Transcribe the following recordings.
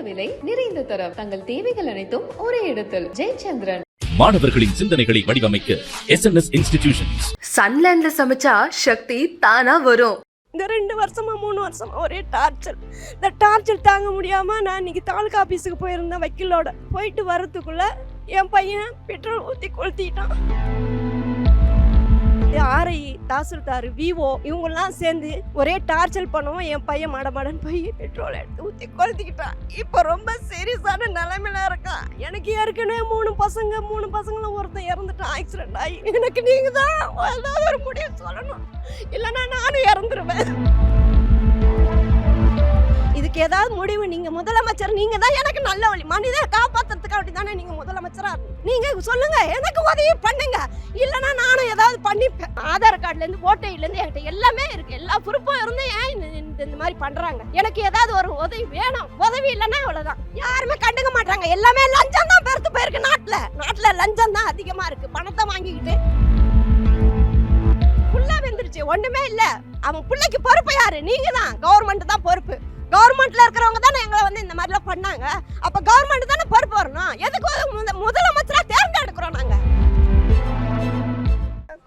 விலை, நிறைந்த தரம். தங்கள் தேவைகள் அனைத்தும் ஒரே இடத்தில். ஜெயச்சந்திரன். மாணவர்களின் சிந்தனைகளை வடிவமைக்க SNS இன்ஸ்டிடியூஷன்ஸ். சன்லேண்ட்ல சமைச்சா சக்தி தானா வரும். இந்த 2 வருஷமா 3 வருஷமா ஒரே டார்ச்சர். இந்த டார்ச்சர் தாங்க முடியாம நான் இன்னைக்கு தாலுகா ஆபீஸுக்கு போயிருந்தேன். வக்கீலோட போயிட்டு வரதுக்குள்ள என் பையன் பெட்ரோல் ஊற்றி கொளுத்திட்டான். ஆர்ஐ, தாசில்தார், விஓ இவங்கெல்லாம் சேர்ந்து ஒரே டார்ச்சர் பண்ணுவோம். என் பையன் மடமடன் போய் பெட்ரோல் எடுத்து ஊற்றி கொளுத்திக்கிட்டான். இப்போ ரொம்ப சீரியஸான நிலைமையில இருக்கான். எனக்கு ஏற்கனவே 3 பசங்களும் ஒருத்தன் இறந்துட்டான் ஆக்சிடென்ட் ஆகி. எனக்கு நீங்க தான் ஏதாவது ஒரு முடிவு சொல்லணும், இல்லைன்னா நானும் இறந்துருவேன். இதுக்கு ஏதாவது முடிவு நீங்க முதலமைச்சர், நீங்க தான் எனக்கு நல்ல வழி. மனிதரை காப்பாத்துறதுக்காக தானே நீங்க முதலமைச்சரா நீங்க சொல்லுங்க, எனக்கு உதவி பண்ணுங்க, இல்லைன்னா நானும் ஏதாவது பண்ணிப்பேன். ஆதார் கார்டுல இருந்து ஓட்டையில இருந்து என்கிட்ட எல்லாமே இருக்கு, எல்லா பொறுப்பும் இருந்து ஏன் இந்த மாதிரி பண்றாங்க? எனக்கு ஏதாவது ஒரு உதவி வேணும். உதவி இல்லைன்னா அவ்வளவுதான். யாருமே கண்டுக்க மாட்டாங்க. எல்லாமே லஞ்சம் தான் பெருத்து போயிருக்கு. நாட்டுல லஞ்சம் தான் அதிகமா இருக்கு. பணத்தை வாங்கிக்கிட்டு ஃபுல்லா வெந்துருச்சு, ஒண்ணுமே இல்ல. அவன் பிள்ளைக்கு பொறுப்பு யாரு? நீங்க தான். கவர்மெண்ட் தான் பொறுப்பு. கவர்மெண்ட்ல இருக்கிறவங்க தானே எங்களை இந்த மாதிரிலாம் பண்ணாங்க. அப்ப கவர்மெண்ட் தானே பொறுப்பு வரணும். எதுக்கு முதலமைச்சரா தேர்ந்தெடுக்கிறோம் நாங்க?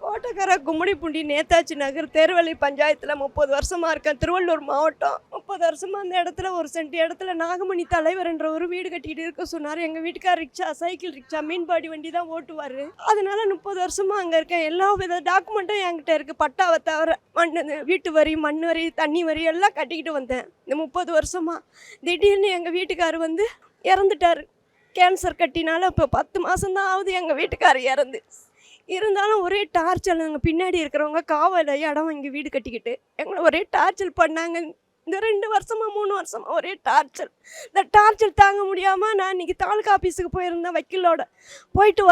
கோட்டக்கரை, கும்மிடிப்பூண்டி, நேதாஜி நகர், தேர்வள்ளி பஞ்சாயத்துல 30 வருஷமா இருக்கேன். திருவள்ளூர் மாவட்டம். 30 வருஷமா அந்த இடத்துல ஒரு சென்ட் இடத்துல நாகமணி தலைவர் என்ற ஒரு வீடு கட்டிட்டு இருக்க சொன்னாரு. எங்க வீட்டுக்கார் ரிக்ஷா, சைக்கிள் ரிக்ஷா, மீன்பாடி வண்டி தான் ஓட்டுவாரு. அதனால 30 வருஷமா அங்க இருக்கேன். எல்லா வித டாக்குமெண்ட்டும் என்கிட்ட இருக்கு. பட்டாவை தவிர வீட்டு வரி, மண் வரி, தண்ணி வரி எல்லாம் கட்டிக்கிட்டு வந்தேன் இந்த 30 வருஷமா. திடீர்னு எங்க வீட்டுக்கார் இறந்துட்டாரு. கேன்சர் கட்டினால இப்போ 10 மாசம் தான் ஆகுது எங்க வீட்டுக்கார் இறந்து. இருந்தாலும் ஒரே டார்ச்சர். நாங்கள் பின்னாடி இருக்கிறவங்க காவல இடம் வாங்கி வீடு கட்டிக்கிட்டு எங்களை ஒரே டார்ச்சர் பண்ணாங்க. இந்த 2 வருஷமா 3 வருஷமா ஒரே டார்ச்சர். இந்த டார்ச்சர் தாங்க முடியாமல் நான் இன்னைக்கு தாலுகா ஆஃபீஸுக்கு போயிருந்தேன் வக்கீலோட. போயிட்டு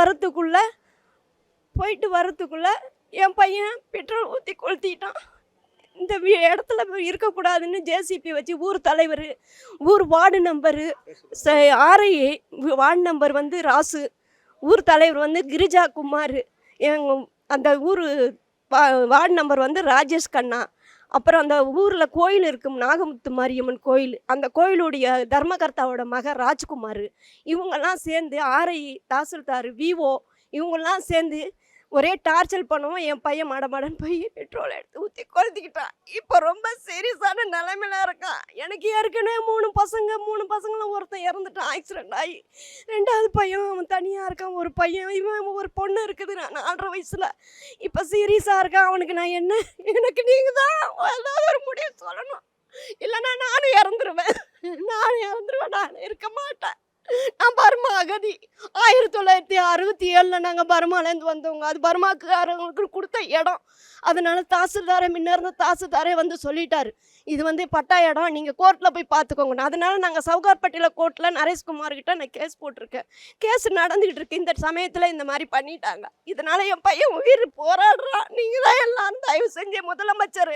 வரத்துக்குள்ள என் பையன் பெட்ரோல் ஊற்றி கொளுத்திட்டான். இந்த இடத்துல இருக்கக்கூடாதுன்னு ஜேசிபி வச்சு ஊர் தலைவர், ஊர் ward number, RI ward number Rasu, ஊர் தலைவர் கிரிஜா குமார், அந்த ஊர் வார்டு நம்பர் ராஜேஷ் கண்ணா, அப்புறம் அந்த ஊரில் கோயில் இருக்கும், நாகமுத்து மாரியம்மன் கோயில், அந்த கோயிலுடைய தர்மகர்த்தாவோட மகன் ராஜ்குமார், இவங்கெல்லாம் சேர்ந்து ஆர்ஐ, தாசில்தார், விஓ இவங்கெல்லாம் சேர்ந்து ஒரே டார்ச்சர் பண்ணுவோம். என் பையன் மடமடன் போய் பெட்ரோல் எடுத்து ஊற்றி கொளுத்திக்கிட்டான். இப்போ ரொம்ப சீரியஸான நிலைமையில இருக்கான். எனக்கு ஏற்கனவே 3 பசங்களும் ஒருத்தன் இறந்துட்டான் ஆக்சிடென்ட் ஆகி. 2வது பையன் அவன் தனியாக இருக்கான். ஒரு பையன், இவன் ஒரு பொண்ணு இருக்குது 4.5 வயசில். இப்போ சீரியஸாக இருக்கான். அவனுக்கு நான் என்ன, எனக்கு நீங்கள் தான் ஏதாவது ஒரு முடிவு சொல்லணும், இல்லைன்னா நானும் இறந்துருவேன். நான் இருக்க மாட்டேன். நான் பர்மா அகதி. 1967 நாங்கள் பர்மாலேருந்து வந்தவங்க. அது பர்மாக்காரங்களுக்கு கொடுத்த இடம். அதனால தாசில்தாரை, முன்ன இருந்த தாசில்தாரே சொல்லிட்டாரு, இது பட்டா இடம், நீங்கள் கோர்ட்டில் போய் பார்த்துக்கோங்க. அதனால நாங்கள் சவுகார்பட்டியில் கோர்ட்டில் நரேஷ்குமார்கிட்ட நான் கேஸ் போட்டிருக்கேன். கேஸ் நடந்துக்கிட்டு இருக்கு. இந்த சமயத்தில் இந்த மாதிரி பண்ணிட்டாங்க. இதனால் என் பையன் உயிர் போராடுறான். நீங்கள் தான் எல்லாரும் தயவு செஞ்சு முதலமைச்சர்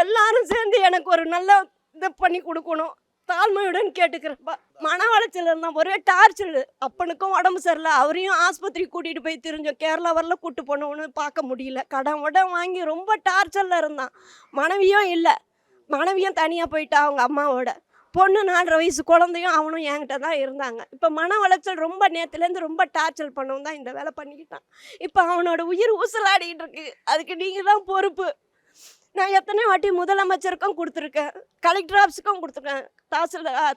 எல்லாரும் சேர்ந்து எனக்கு ஒரு நல்ல இதை பண்ணி கொடுக்கணும். தாழ்மையுடன் கேட்டுக்கிறப்ப. மன வளைச்சல் இருந்தால் ஒரே டார்ச்சர். அப்பனுக்கும் உடம்பு சரியில்லை, அவரையும் ஆஸ்பத்திரி கூட்டிகிட்டு போய் தெரிஞ்சோம். கேரளா வரல கூப்பிட்டு போனோன்னு பார்க்க முடியல. கடன் வாங்கி ரொம்ப டார்ச்சரில் இருந்தான். மனைவியும் இல்லை, மனைவியும் தனியாக போயிட்டா அவங்க அம்மாவோட. பொண்ணு 4.5 வயசு குழந்தையும் அவனும் என்கிட்ட தான் இருந்தாங்க. இப்போ மன வளைச்சல் ரொம்ப நேற்றுலேருந்து ரொம்ப டார்ச்சர் பண்ணவும் தான் இந்த வேலை பண்ணிக்கிட்டான். இப்போ அவனோட உயிர் ஊசலாடிக்கிட்டு இருக்கு. அதுக்கு நீங்கள் தான் பொறுப்பு. நான் எத்தனை வாட்டி முதலமைச்சருக்கும் கொடுத்துருக்கேன், கலெக்டர் ஆஃபீஸுக்கும் கொடுத்துருக்கேன்,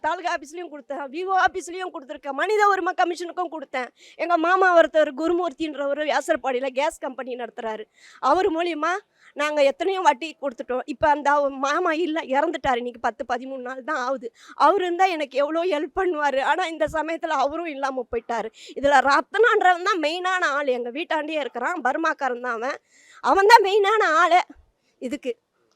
தாலுகா ஆஃபீஸ்லேயும் கொடுத்தேன், விஓ ஆஃபீஸ்லேயும் கொடுத்துருக்கேன், மனித உரிமை கமிஷனுக்கும் கொடுத்தேன். எங்கள் மாமா ஒருத்தர் குருமூர்த்தின்றவர் வியாசர்பாடியில் கேஸ் கம்பெனி நடத்துகிறாரு. அவர் மூலிமா நாங்கள் எத்தனையோ வாட்டி கொடுத்துட்டோம். இப்போ அந்த மாமா இல்லை, இறந்துட்டார். இன்றைக்கி 10-13 நாள் தான் ஆகுது. அவர் இருந்தால் எனக்கு எவ்வளோ ஹெல்ப் பண்ணுவார். ஆனால் இந்த சமயத்தில் அவரும் இல்லாமல் போயிட்டார். இதில் ரத்னான்றவன் தான் மெயினான ஆள். எங்கள் வீட்டாண்டியே இருக்கிறான், பர்மாக்காரன் தான் அவன் தான் மெயினான ஆள். இதுக்கு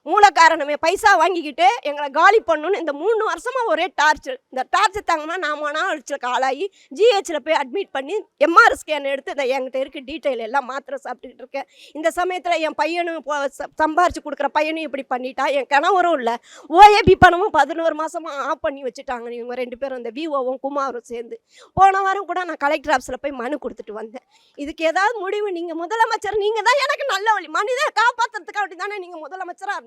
மூல காரணமே பைசா வாங்கிக்கிட்டு எங்களை காலி பண்ணணுன்னு இந்த 3 வருஷமா ஒரே டார்ச்சர். இந்த டார்ச்சர் தாங்கன்னா நான் மன உளைச்சலுக்கு ஆளாகி ஜிஹெச்சில் போய் அட்மிட் பண்ணி எம்ஆர் ஸ்கேன் எடுத்து இந்த என்கிட்ட இருக்க டீட்டெயில் எல்லாம் மாத்திரை சாப்பிட்டுக்கிட்டு இருக்கேன். இந்த சமயத்தில் என் பையனும் சம்பாரிச்சு கொடுக்குற பையனும் இப்படி பண்ணிட்டா. என் கணவரும் இல்லை, ஓஏபி பணமும் 11 மாதமாக ஆஃப் பண்ணி வச்சுட்டாங்க இவங்க 2 பேரும், இந்த விஓவும் குமாரும் சேர்ந்து. போன வாரம் கூட நான் கலெக்டர் ஆஃபீஸில் போய் மனு கொடுத்துட்டு வந்தேன். இதுக்கு ஏதாவது முடிவு நீங்கள் முதலமைச்சர், நீங்கள் தான் எனக்கு நல்ல வழி. மனிதரை காப்பாற்றுறதுக்காக தானே நீங்கள் முதலமைச்சராக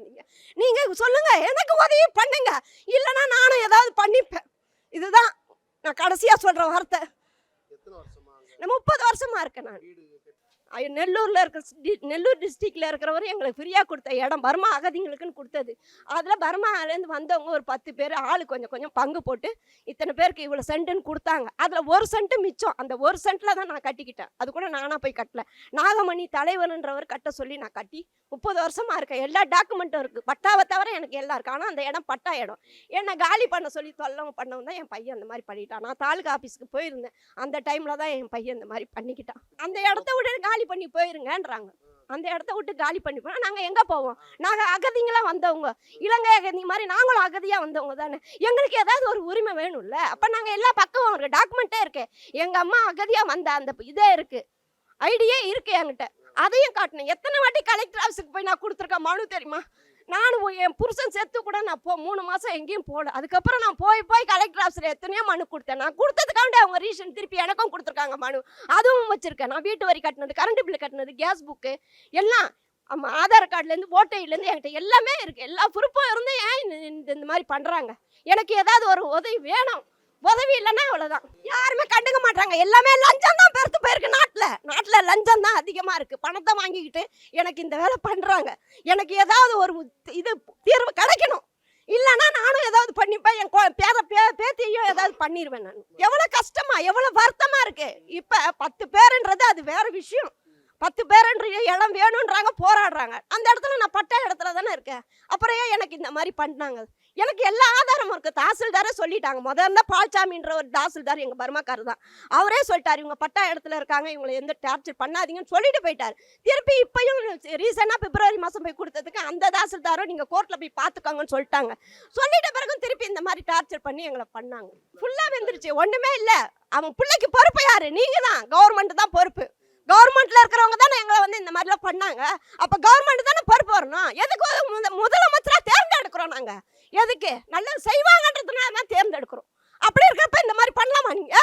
நீங்க சொல்லுங்க, எனக்கு உதவி பண்ணுங்க, இல்லைன்னா நானும் ஏதாவது பண்ணிப்பேன். இதுதான் நான் கடைசியாக சொல்கிற வார்த்தை. நான் 30 வருஷமா இருக்கேன். நான் நெல்லூரில் நெல்லூர் டிஸ்ட்ரிக்டில் இருக்கிறவர் எங்களுக்கு ஃப்ரீயாக கொடுத்த இடம் பர்மா அகதிங்களுக்குன்னு கொடுத்தது. அதில் பர்மாலேருந்து வந்தவங்க ஒரு 10 பேர் ஆளு கொஞ்சம் கொஞ்சம் பங்கு போட்டு இத்தனை பேருக்கு இவ்வளோ சென்ட்டுன்னு கொடுத்தாங்க. அதில் 1 சென்ட்டு மிச்சம். அந்த 1 சென்ட்டில் தான் நான் கட்டிக்கிட்டேன். அது கூட நானாக போய் கட்டல. நாகமணி தலைவர்ன்றவர் கட்ட சொல்லி நான் கட்டி 30 வருஷமா இருக்கேன். எல்லா டாக்குமெண்ட்டும் இருக்குது. பட்டாவை தவிர எனக்கு எல்லாம் இருக்குது. ஆனால் அந்த இடம் பட்டா இடம். என்னை காலி பண்ண சொல்லி தொல்லம் பண்ணவன் தான் என் பையன் அந்த மாதிரி பண்ணிட்டான். நான் தாலுகா ஆஃபீஸுக்கு போயிருந்தேன். அந்த டைமில் தான் என் பையன் இந்த மாதிரி பண்ணிக்கிட்டான். அந்த இடத்த விட காலி பண்ணி போயிருங்கன்றாங்க. அந்த இடத்த விட்டு காலி பண்ணி போனா நாங்கள் எங்கே போவோம்? நாங்கள் அகதிங்களாம் வந்தவங்க, இலங்கை அகதி மாதிரி நாங்களும் அகதியாக வந்தவங்க தானே. எங்களுக்கு ஏதாவது ஒரு உரிமை வேணும்ல. அப்போ நாங்கள் எல்லா பக்கமும் இருக்கு, டாக்குமெண்ட்டே இருக்கு. எங்கள் அம்மா அகதியாக வந்த அந்த இதே இருக்குது, ஐடியே இருக்குது என்கிட்ட. அதையும் காட்டினேன். எத்தனை வாட்டி கலெக்டர் ஆஃபீஸுக்கு போய் நான் கொடுத்துருக்கேன் மனு தெரியுமா? நானும் என் புருஷன் செத்து கூட நான் 3 மாதம் எங்கேயும் போகல. அதுக்கப்புறம் நான் போய் கலெக்டர் ஆஃபீஸில் எத்தனையோ மனு கொடுத்தேன். நான் கொடுத்ததுக்காண்டி அவங்க ரீசன் திருப்பி எனக்கும் கொடுத்துருக்காங்க மனு. அதுவும் வச்சுருக்கேன். நான் வீட்டு வரி கட்டினது, கரண்ட் பில்லு கட்டினது, கேஸ் புக்கு எல்லாம், ஆதார் கார்டுலேருந்து ஓட்டர் ஐடிலேருந்து என்கிட்ட எல்லாமே இருக்குது. எல்லா ப்ரூஃபும் இருந்து ஏன் இந்த மாதிரி பண்ணுறாங்க? எனக்கு ஏதாவது ஒரு உதவி வேணும். உதவி இல்லைன்னா அவ்வளோதான். யாருமே கண்டுக்க மாட்டாங்க. எல்லாமே லஞ்சம் தான் பெருத்து போயிருக்கு. நாட்டில் லஞ்சம் தான் அதிகமாக இருக்குது. பணத்தை வாங்கிக்கிட்டு எனக்கு இந்த வேலை பண்ணுறாங்க. எனக்கு ஏதாவது ஒரு தீர்வு கிடைக்கணும். இல்லைன்னா நானும் ஏதாவது பண்ணிப்பேன். என் பேத்தியையும் ஏதாவது பண்ணிடுவேன். நான் எவ்வளோ கஷ்டமா, எவ்வளோ வருத்தமாக இருக்குது. இப்போ 10 பேருன்றது அது வேறு விஷயம். 10 பேருன்ற இடம் வேணுன்றாங்க, போராடுறாங்க. அந்த இடத்துல நான் பட்டா இடத்துல தானே இருக்கேன். அப்புறம் ஏன் எனக்கு இந்த மாதிரி பண்ணாங்க? எனக்கு எல்லா ஆதாரமும் இருக்குது. தாசில்தாரே சொல்லிட்டாங்க. முதல்ல பால்சாமின்ற ஒரு தாசில்தார் எங்கள் பர்மாக்காரர் தான். அவரே சொல்லிட்டார், இவங்க பட்டா இடத்துல இருக்காங்க, இவங்களை எந்த டார்ச்சர் பண்ணாதீங்கன்னு சொல்லிட்டு போயிட்டார். திருப்பி இப்பயும் ரீசெண்டாக பிப்ரவரி மாதம் போய் கொடுத்ததுக்கு அந்த தாசில்தாரோ நீங்கள் கோர்ட்டில் போய் பார்த்துக்கோங்கன்னு சொல்லிட்டாங்க. சொல்லிட்ட பிறகும் திருப்பி இந்த மாதிரி டார்ச்சர் பண்ணி எங்களை பண்ணாங்க. ஃபுல்லாக வெந்துருச்சு. ஒன்றுமே இல்லை. அவன் பிள்ளைக்கு பொறுப்பு யார்? நீங்கள் தான். கவர்மெண்ட் தான் பொறுப்பு. கவர்மெண்ட்ல இருக்கிறவங்க தானே எங்களை இந்த மாதிரிலாம் பண்ணாங்க. அப்போ கவர்மெண்ட் தானே பொறுப்பு வரணும். எதுக்கு முதலமைச்சராக தேர்ந்தெடுக்கிறோம் நாங்கள்? எதுக்கு? நல்லது செய்வாங்கன்றதுனால தான் தேர்ந்தெடுக்கிறோம். அப்படி இருக்கிறப்ப இந்த மாதிரி பண்ணலாமா நீங்க?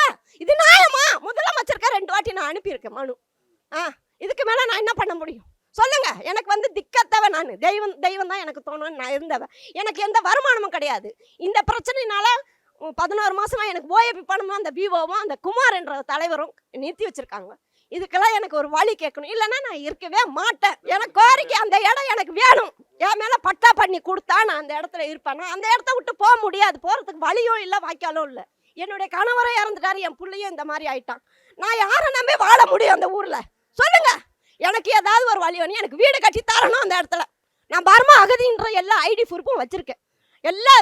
இது நியாயமா? முதலமைச்சருக்கு 2 வாட்டி நான் அனுப்பியிருக்கேன் மனு. இதுக்கு மேலே நான் என்ன பண்ண முடியும் சொல்லுங்க? எனக்கு திக்கத்தவ. நான் தெய்வம் தான் எனக்கு தோணுன்னு நான் இருந்தவன். எனக்கு எந்த வருமானமும் கிடையாது. இந்த பிரச்சனையினால 16 மாசமா எனக்கு ஓஏபி பணமும் அந்த விவோவும் அந்த குமார் என்ற தலைவரும் நிறுத்தி வச்சிருக்காங்க. இதுக்கெல்லாம் எனக்கு ஒரு வழி கேட்கணும். இல்லைன்னா நான் இருக்கவே மாட்டேன். எனக்கு கோரிக்கை, அந்த இடம் எனக்கு வேணும். என் மேலே பட்டா பண்ணி கொடுத்தா நான் அந்த இடத்துல இருப்பேன். அந்த இடத்த விட்டு போக முடியாது. போகிறதுக்கு வழியும் இல்லை, வாய்க்காலும் இல்லை. என்னுடைய கணவரை இறந்துட்டாரு, என் பிள்ளையும் இந்த மாதிரி ஆயிட்டான். நான் யாரை நம்பி வாழ முடியும் அந்த ஊரில்? சொல்லுங்க. எனக்கு ஏதாவது ஒரு வழி வேணும். எனக்கு வீடு கட்டி தரணும் அந்த இடத்துல. நான் பர்மா அகதின்ற எல்லா ஐடி ப்ரூஃபும் வச்சுருக்கேன். எல்லா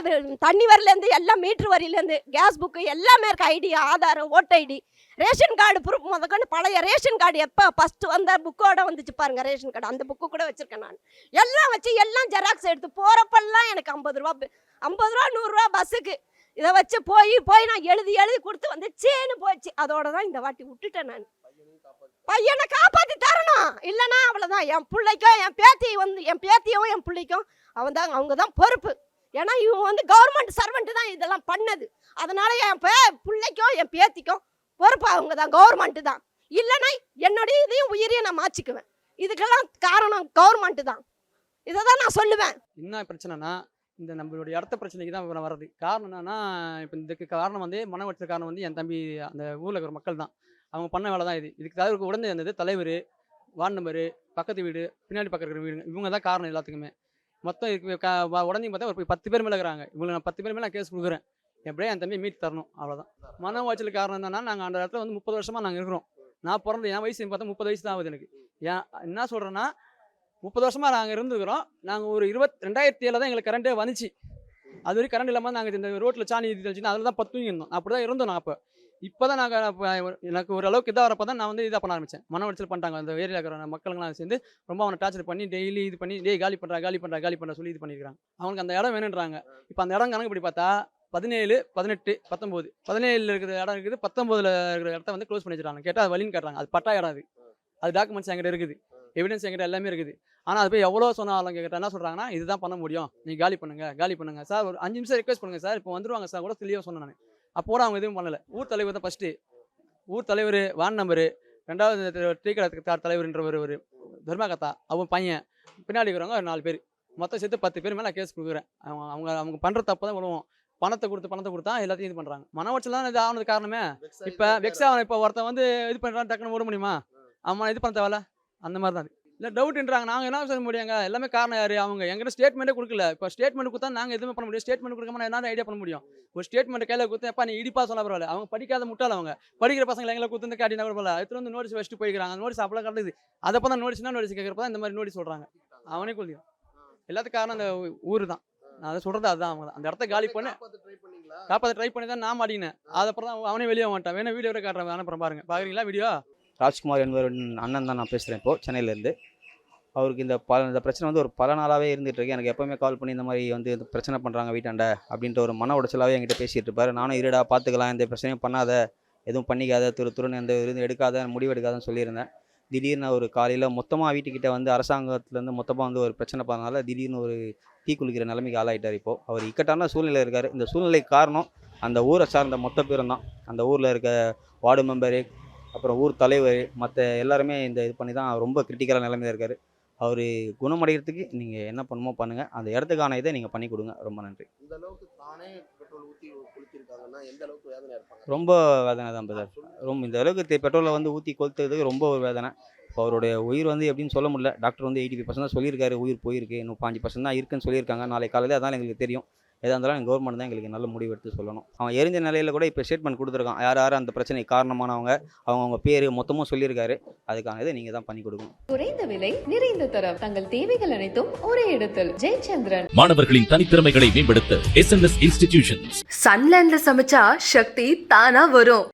தண்ணி வரிலேருந்து எல்லாம் மீட்ரு வரியிலேருந்து கேஸ் புக்கு எல்லாமே இருக்குது. ஐடி, ஆதாரம், ஓட்டு ஐடி, ரேஷன் கார்டு ப்ரூஃப் முதற்கொண்டு பழைய ரேஷன் கார்டு எப்போ ஃபஸ்ட்டு வந்த புக்கோட வந்துச்சு பாருங்கள் ரேஷன் கார்டு. அந்த புக்கு கூட வச்சுருக்கேன் நான். எல்லாம் வச்சு எல்லாம் ஜெராக்ஸ் எடுத்து போகிறப்பெல்லாம் எனக்கு 50 ரூபா 100 ரூபா பஸ்ஸுக்கு இதை வச்சு போய் நான் எழுதி கொடுத்து வந்து சேனு போச்சு. அதோட தான் இந்த வாட்டி விட்டுட்டேன் நான். பையனை காப்பாற்றி தரணும். இல்லைன்னா அவ்வளோதான். என் பிள்ளைக்கும் என் பேத்தியும் என் பிள்ளைக்கும் அவங்க தான் பொறுப்பு. ஏன்னா இவங்க கவர்மெண்ட் சர்வெண்ட் தான் இதெல்லாம் பண்ணது. அதனால என் பிள்ளைக்கும் என் பேத்திக்கும் பொறுப்பு அவங்க தான், கவர்மெண்ட் தான். இல்லைன்னா என்னுடைய இதையும் உயிரையும் நான் மாற்றிக்குவேன். இதுக்கெல்லாம் காரணம் கவர்மெண்ட் தான். இதை தான் நான் சொல்லுவேன். என்ன பிரச்சனைனா, இந்த நம்மளுடைய இடத்த பிரச்சனைக்கு தான் வர்றது. காரணம் என்னன்னா, இப்போ இதுக்கு காரணம் மன உளைச்சல் காரணம் என் தம்பி அந்த ஊரில் இருக்கிற மக்கள் தான். அவங்க பண்ண வேலை தான் இது. இதுக்கு தவிர்க்க உடனே இருந்தது தலைவர், வார்டு நம்பரு, பக்கத்து வீடு, பின்னாடி பக்கம் இருக்கிற வீடு, இவங்க தான் காரணம் எல்லாத்துக்குமே. மொத்தம் இதுக்கு உடனே பார்த்தா ஒரு 10 பேர் மேலே இருக்கிறாங்க. இவங்களை நான் 10 பேர் மேலே நான் கேஸ் கொடுக்குறேன். எப்படியே என் தம்பி மீட் தரணும், அவ்வளோதான். மன உளைச்சல் காரணம் என்னன்னா, நாங்கள் அந்த இடத்துல 30 வருஷமாக நாங்கள் இருக்கிறோம். நான் பிறந்த என் வயசு பார்த்தா 30 வயசு தான் ஆகுது எனக்கு. என்ன சொல்கிறேன்னா, 30 வருஷமாக நாங்கள் இருந்துக்கிறோம். நாங்கள் ஒரு 2007 தான் எங்களுக்கு கரண்ட்டே வந்துச்சு. அது வரைக்கும் கரண்ட் இல்லாமல் நாங்கள் இந்த ரோட்டில் சாணி தெளிச்சுன்னா அதில் தான் பத்துங்க இருந்தோம். அப்படி தான் இருந்தோம். நான் இப்போ தான் எனக்கு ஓரளவுக்கு இதாக வரப்போ தான் நான் இதாக பண்ண ஆரம்பித்தேன். மன உளைச்சல் பண்ணிட்டாங்க அந்த ஏரியாவில் இருக்கிற மக்களுங்களாம் சேர்ந்து ரொம்ப அவனை டார்ச்சர் பண்ணி டெய்லி இது பண்ணி காலி பண்ணுறா சொல்லி இது பண்ணியிருக்காங்க. அவங்களுக்கு அந்த இடம் வேணுன்றாங்க. இப்போ அந்த இடம் கணக்கு இப்படி பார்த்தா 17, 18, 19, 17 இருக்கிற இடம் இருக்குது, 19 இருக்கிற இடத்த க்ளோஸ் பண்ணி வச்சுட்டாங்க. கேட்டால் அது வழின்னு கேட்டாங்க. அது பட்டா இடம். அது டாக்குமெண்ட்ஸ் என்கிட்ட இருக்குது, எவிடன்ஸ் என்கிட்ட எல்லாமே இருக்குது. ஆனால் அது போய் எவ்வளோ சொன்னாலும் கேட்டால் என்ன சொல்கிறாங்கன்னா, இதுதான் பண்ண முடியும், நீங்கள் காலி பண்ணுங்க சார், ஒரு 5 நிமிஷம் ரெக்வஸ்ட் பண்ணுங்கள் சார், இப்போ வந்துடுவாங்க சார் கூட தெளிவாக சொன்னேன் நான். அப்போ கூட அவங்க எதுவும் பண்ணலை. ஊர் தலைவர் தான் ஃபஸ்ட்டு. ஊர் தலைவர், வார்டு நம்பரு, 2வது டீ கடை தலைவர்ன்ற ஒரு தர்மாகத்தா, அவன் பையன், பின்னாடி இருக்கிறவங்க ஒரு 4 பேர், மொத்தம் சேர்த்து 10 பேர் மேலே நான் கேஸ் கொடுக்குறேன். அவங்க பண்ணுற தப்பு தான் விடுவோம். பணத்தை கொடுத்தா எல்லாத்தையும் இது பண்ணுறாங்க. மன உளைச்சல் இது ஆனது காரணமே. இப்போ வெக்ஸாக இப்போ ஒருத்தன் வந்து இது பண்ணுறான் டக்குன்னு ஓட முடியுமா? அவன் இது பண்ண தேவையில்ல. அந்த மாதிரி தான் இல்லை டவுட்ன்றாங்க. நாங்கள் என்ன சொல்ல முடியுங்க? எல்லாமே காரணம் யார்? அவங்க எங்கிட்ட ஸ்டேட்மெண்ட்டே கொடுக்கல. இப்போ ஸ்டேட்மெண்ட் கொடுத்தா நாங்கள் எதுவுமே பண்ண முடியும். ஸ்டேட்மெண்ட் கொடுக்காம நான் என்ன ஐடியா பண்ண முடியும்? ஒரு ஸ்டேட்மெண்ட் கையில் கொடுத்தா எப்பா நீ இடிப்பா சொல்ல பரவாயில்ல. அவங்க படிக்காத முட்டாள். அவங்க படிக்கிற பசங்களை எங்களை கொடுத்து காட்டினா கூட போல எடுத்து வந்து நோட்டீஸ் வச்சுட்டு போய்க்கிறாங்க. அந்த நோட்டீஸ் அப்பெல்லாம் கட்டுது. அதை தான் நோட்டீஸ் கேட்குறப்ப தான் இந்த மாதிரி நோட்டீஸ் சொல்கிறாங்க. அவனே கொள்ளியும் எல்லாத்துக்கும் காரணம் அந்த ஊர் தான். நான் அதை சொல்கிறது அதுதான். அவங்க அந்த இடத்த காலி பண்ணி காப்பாற்ற ட்ரை பண்ணி தான் நான் மாட்டினேன். அதுக்கப்புறம் தான் அவனே வெளியே மாட்டான். வேணா வீடியோ காட்டுறேன், அனுப்புறேன் பாருங்க. பார்க்குறீங்களா வீடியோ? ராஜ்குமார் என்பவர் அண்ணன் தான் நான் பேசுகிறேன் இப்போது சென்னையிலேருந்து. அவருக்கு இந்த பிரச்சனை வந்து ஒரு பல நாளாகவே இருந்துகிட்டு இருக்கு. எனக்கு எப்போவுமே கால் பண்ணி இந்த மாதிரி வந்து இந்த பிரச்சனை பண்ணுறாங்க வீட்டாண்ட அப்படின்ற ஒரு மன உடைச்சலாகவே என்கிட்ட பேசிகிட்டு இருப்பார். நானும் இருடா பார்த்துக்கலாம், இந்த பிரச்சனையும் பண்ணாத, எதுவும் பண்ணிக்காத, துருன்னு எந்த இது எடுக்காத, முடிவு எடுக்காதன்னு சொல்லியிருந்தேன். திடீர்னு ஒரு காலையில் மொத்தமாக வீட்டுக்கிட்ட வந்து அரசாங்கத்துலேருந்து மொத்தமாக வந்து ஒரு பிரச்சனை பண்ணனால திடீர்னு ஒரு தீ குளிக்கிற நிலைமைக்கு ஆளாயிட்டார். இப்போது அவர் இக்கட்டான சூழ்நிலை இருக்கார். இந்த சூழ்நிலைக்கு காரணம் அந்த ஊரை சார்ந்த மொத்த பேரும் தான். அந்த ஊரில் இருக்க வார்டு மெம்பரு, அப்புறம் ஊர் தலைவர், மற்ற எல்லாருமே இந்த இது பண்ணி தான் ரொம்ப கிரிட்டிக்கலான நிலைமையில் இருக்கார். அவர் குணமடைகிறதுக்கு நீங்கள் என்ன பண்ணுமோ பண்ணுங்கள். அந்த இடத்துக்கான இதை நீங்கள் பண்ணி கொடுங்க. ரொம்ப நன்றி. இந்த அளவுக்கு தானே பெட்ரோல் ஊற்றி குளிச்சிருக்காங்கன்னா எந்த அளவுக்கு வேதனை இருப்பாங்க? ரொம்ப வேதனை தான் சார். ரொம்ப இந்த அளவுக்கு பெட்ரோலை வந்து ஊற்றி கொளுத்துறதுக்கு ரொம்ப ஒரு வேதனை. இப்போ அவருடைய உயிர் வந்து எப்படின்னு சொல்ல முடியல. டாக்டர் வந்து 85% தான் சொல்லியிருக்காரு உயிர் போயிருக்கு, இன்னும் 5% தான் இருக்குன்னு சொல்லியிருக்காங்க. நாளைக்கு காலையில் அதனால் எங்களுக்கு தெரியும். எதாக இருந்தாலும் கவர்மெண்ட் தான் எங்களுக்கு நல்ல முடிவு எடுத்து சொல்லணும். அவன் எரிஞ்ச நிலையில் கூட இப்போ ஸ்டேட்மெண்ட் கொடுத்துருக்கான். யார் யார் அந்த பிரச்சனைக்கு காரணமானவங்க அவங்க பேர் மொத்தமும் சொல்லியிருக்காரு. அதுக்கான இதை நீங்கள் தான் பண்ணி கொடுக்கணும். குறைந்த விலை நிறைந்த தரம் தங்கள் தேவைகள் அனைத்தும் ஒரே இடத்தில். ஜெயச்சந்திரன். மாணவர்களின் தனித்திறமைகளை மேம்படுத்த SNS இன்ஸ்டிடியூஷன்ஸ். சன்லேண்ட்ல சமைச்சா சக்தி தானா வரும்.